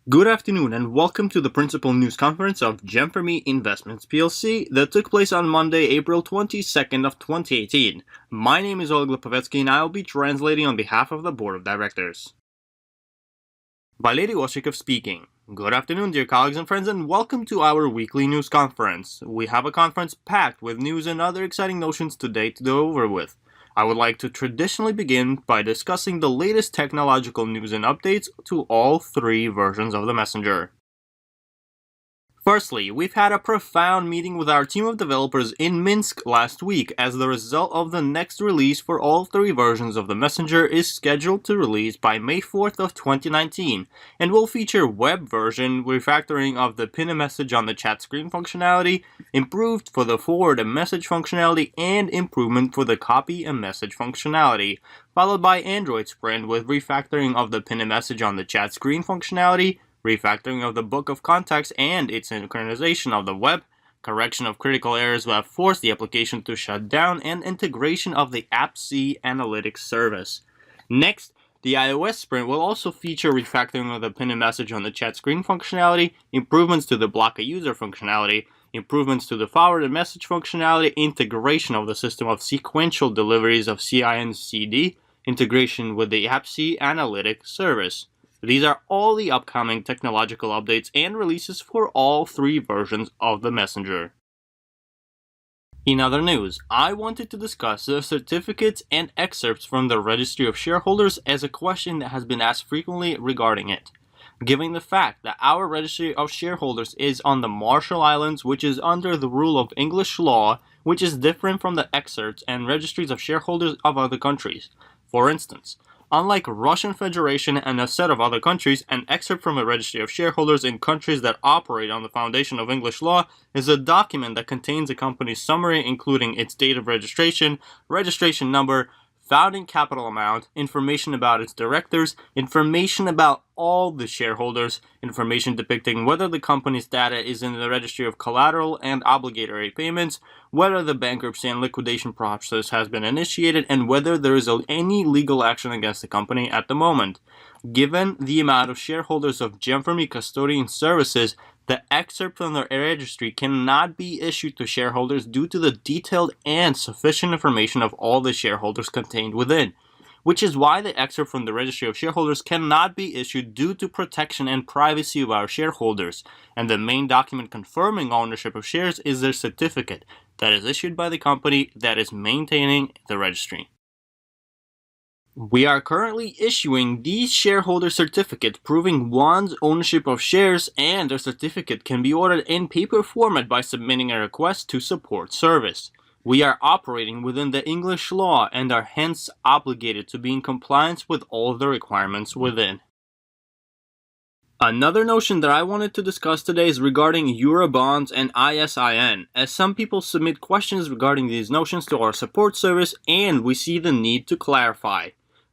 Good afternoon and welcome to the Principal News Conference of GEM4ME Investments plc that took place on Monday, April 22nd of 2018. My name is Oleg Lipovetsky and I will be translating on behalf of the Board of Directors. Valery Oshikov speaking. Good afternoon, dear colleagues and friends, and welcome to our weekly news conference. We have a conference packed with news and other exciting notions today to go over with. I would like to traditionally begin by discussing the latest technological news and updates to all three versions of the Messenger. Firstly, we've had a profound meeting with our team of developers in Minsk last week as the result of the next release for all three versions of the Messenger is scheduled to release by May 4th of 2019 and will feature web version refactoring of the pin a message on the chat screen functionality, improved for the forward a message functionality, and improvement for the copy a message functionality, followed by Android Sprint with refactoring of the pin a message on the chat screen functionality, refactoring of the book of contacts and its synchronization of the web, correction of critical errors that have forced the application to shut down, and integration of the AppC analytics service. Next, the iOS sprint will also feature refactoring of the pin and message on the chat screen functionality, improvements to the block a user functionality, improvements to the forward and message functionality, integration of the system of sequential deliveries of CI and CD, integration with the AppC analytics service. These are all the upcoming technological updates and releases for all three versions of the Messenger. In other news, I wanted to discuss the certificates and excerpts from the Registry of Shareholders as a question that has been asked frequently regarding it. Given the fact that our Registry of Shareholders is on the Marshall Islands, which is under the rule of English law, which is different from the excerpts and registries of shareholders of other countries. For instance, unlike Russian Federation and a set of other countries, an excerpt from a registry of shareholders in countries that operate on the foundation of English law is a document that contains a company's summary including its date of registration, registration number, founding capital amount, information about its directors, information about all the shareholders, information depicting whether the company's data is in the registry of collateral and obligatory payments, whether the bankruptcy and liquidation process has been initiated, and whether there is any legal action against the company at the moment. Given the amount of shareholders of GEM4ME Custodian Services, the excerpt from the registry cannot be issued to shareholders due to the detailed and sufficient information of all the shareholders contained within, which is why the excerpt from the Registry of Shareholders cannot be issued due to protection and privacy of our shareholders, and the main document confirming ownership of shares is their certificate that is issued by the company that is maintaining the registry. We are currently issuing these shareholder certificates proving one's ownership of shares, and the certificate can be ordered in paper format by submitting a request to support service. We are operating within the English law and are hence obligated to be in compliance with all the requirements within. Another notion that I wanted to discuss today is regarding Eurobonds and ISIN, as some people submit questions regarding these notions to our support service and we see the need to clarify.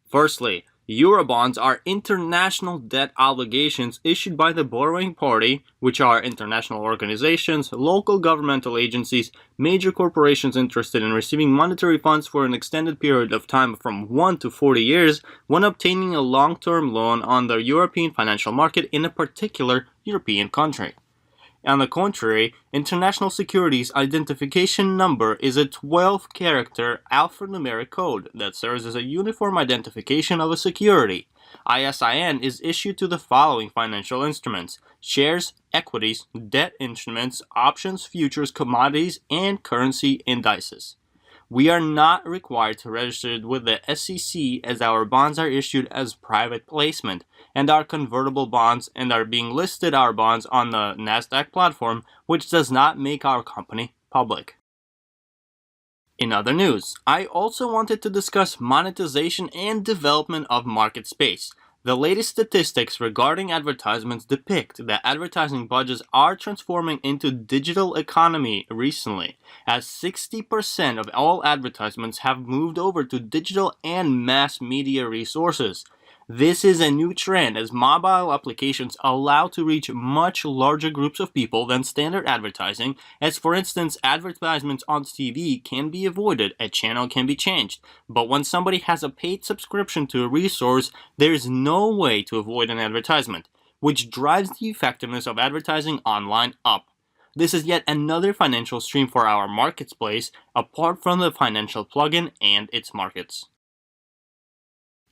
Firstly, Eurobonds are international debt obligations issued by the borrowing party, which are international organizations, local governmental agencies, major corporations interested in receiving monetary funds for an extended period of time from 1 to 40 years when obtaining a long-term loan on the European financial market in a particular European country. On the contrary, International Securities Identification Number is a 12-character alphanumeric code that serves as a uniform identification of a security. ISIN is issued to the following financial instruments: shares, equities, debt instruments, options, futures, commodities, and currency indices. We are not required to register with the SEC as our bonds are issued as private placement and are convertible bonds and are being listed our bonds on the NASDAQ platform, which does not make our company public. In other news, I also wanted to discuss monetization and development of market space. The latest statistics regarding advertisements depict that advertising budgets are transforming into digital economy recently, as 60% of all advertisements have moved over to digital and mass media resources. This is a new trend as mobile applications allow to reach much larger groups of people than standard advertising, as for instance advertisements on TV can be avoided, a channel can be changed, but when somebody has a paid subscription to a resource, there is no way to avoid an advertisement. which drives the effectiveness of advertising online up. This is yet another financial stream for our marketplace, apart from the financial plugin and its markets.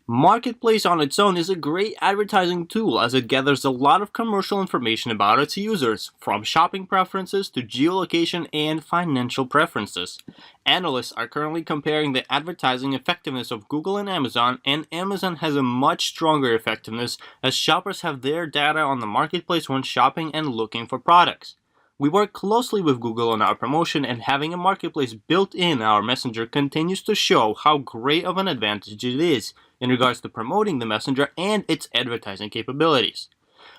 Marketplace on its own is a great advertising tool as it gathers a lot of commercial information about its users, from shopping preferences to geolocation and financial preferences. Analysts are currently comparing the advertising effectiveness of Google and Amazon has a much stronger effectiveness as shoppers have their data on the marketplace when shopping and looking for products. We work closely with Google on our promotion, and having a marketplace built in our messenger continues to show how great of an advantage it is in regards to promoting the messenger and its advertising capabilities.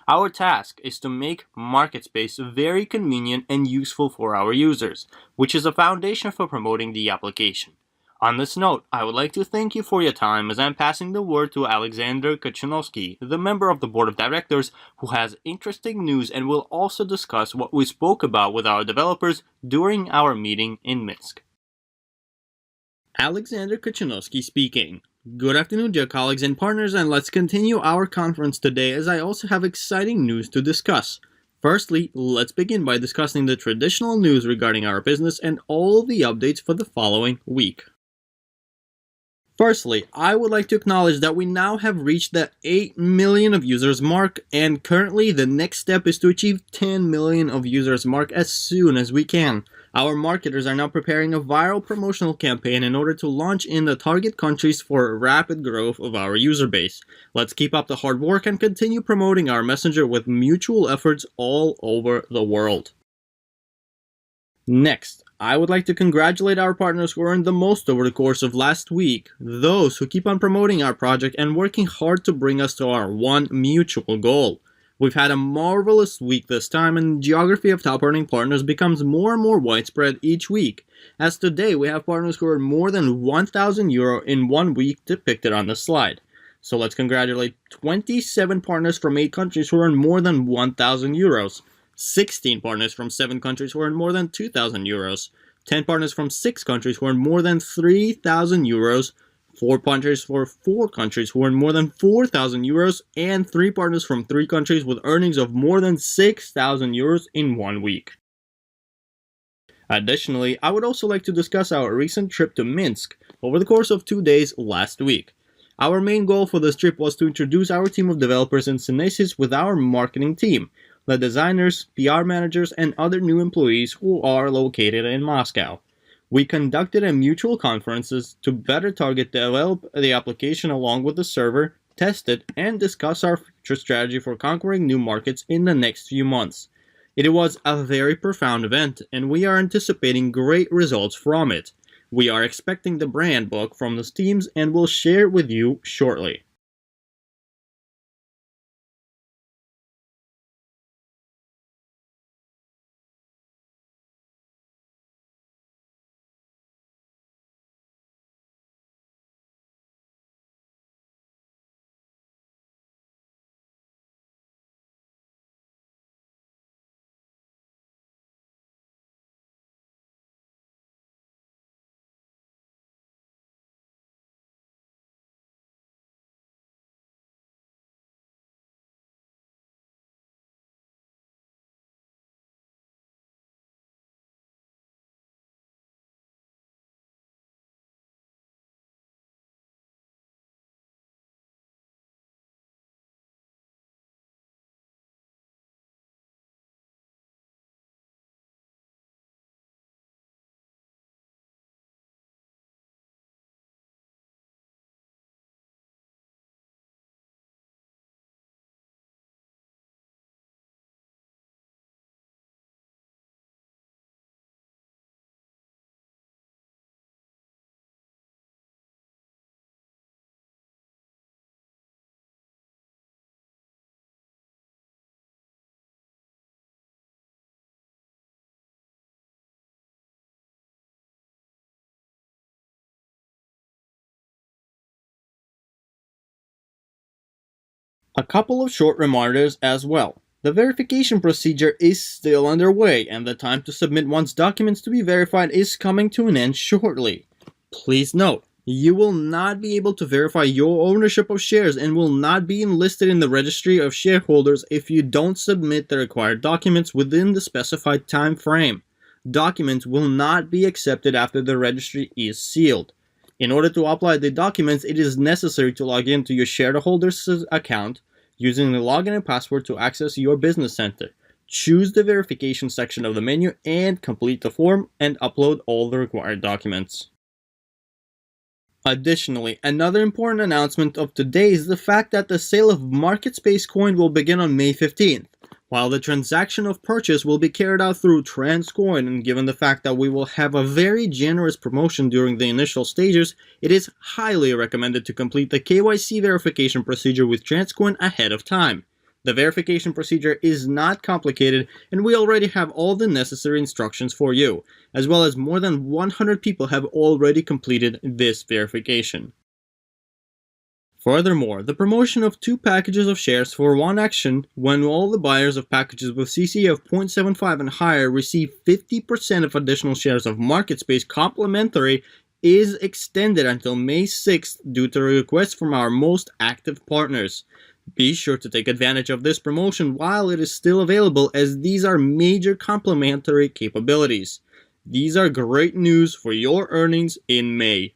Our task is to make MarketSpace very convenient and useful for our users, which is a foundation for promoting the application. On this note, I would like to thank you for your time as I'm passing the word to Alexander Kachanovsky, the member of the board of directors who has interesting news and will also discuss what we spoke about with our developers during our meeting in Minsk. Alexander Kachanovsky speaking. Good afternoon, dear colleagues and partners, and let's continue our conference today as I also have exciting news to discuss. Firstly, let's begin by discussing the traditional news regarding our business and all the updates for the following week. Firstly, I would like to acknowledge that we now have reached the 8 million of users mark, and currently the next step is to achieve 10 million of users mark as soon as we can. Our marketers are now preparing a viral promotional campaign in order to launch in the target countries for rapid growth of our user base. Let's keep up the hard work and continue promoting our messenger with mutual efforts all over the world. Next, I would like to congratulate our partners who earned the most over the course of last week, those who keep on promoting our project and working hard to bring us to our one mutual goal. We've had a marvelous week this time, and the geography of top earning partners becomes more and more widespread each week, as today we have partners who earn more than €1,000 in 1 week depicted on the slide. So let's congratulate 27 partners from 8 countries who earn more than €1,000. 16 partners from 7 countries who earn more than €2,000, 10 partners from 6 countries who earn more than €3,000, 4 partners for 4 countries who earn more than €4,000, and 3 partners from 3 countries with earnings of more than €6,000 in 1 week. Additionally, I would also like to discuss our recent trip to Minsk over the course of 2 days last week. Our main goal for this trip was to introduce our team of developers in Synesis with our marketing team, the designers, PR managers, and other new employees who are located in Moscow. We conducted a mutual conferences to better develop the application along with the server, test it, and discuss our future strategy for conquering new markets in the next few months. It was a very profound event, and we are anticipating great results from it. We are expecting the brand book from the teams and will share it with you shortly. A couple of short reminders as well. The verification procedure is still underway, and the time to submit one's documents to be verified is coming to an end shortly. Please note, You will not be able to verify your ownership of shares and will not be enlisted in the registry of shareholders if you don't submit the required documents within the specified time frame. Documents will not be accepted after the registry is sealed. In order to apply the documents, it is necessary to log into your shareholder's account using the login and password to access your business center. Choose the verification section of the menu and complete the form and upload all the required documents. Additionally, another important announcement of today is the fact that the sale of MarketSpace coin will begin on May 15th. While the transaction of purchase will be carried out through Transcoin, and given the fact that we will have a very generous promotion during the initial stages, it is highly recommended to complete the KYC verification procedure with Transcoin ahead of time. The verification procedure is not complicated, and we already have all the necessary instructions for you, as well as more than 100 people have already completed this verification. Furthermore, the promotion of 2 packages of shares for 1 action when all the buyers of packages with CC of 0.75 and higher receive 50% of additional shares of MarketSpace complimentary is extended until May 6th due to requests from our most active partners. Be sure to take advantage of this promotion while it is still available, as these are major complementary capabilities. These are great news for your earnings in May.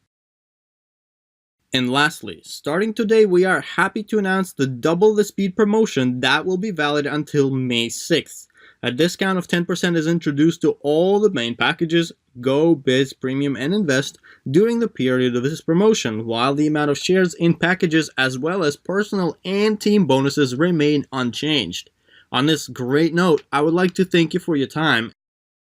And lastly, starting today, we are happy to announce the Double the Speed promotion that will be valid until May 6th. A discount of 10% is introduced to all the main packages, Go, Biz, Premium, and Invest during the period of this promotion, while the amount of shares in packages as well as personal and team bonuses remain unchanged. On this great note, I would like to thank you for your time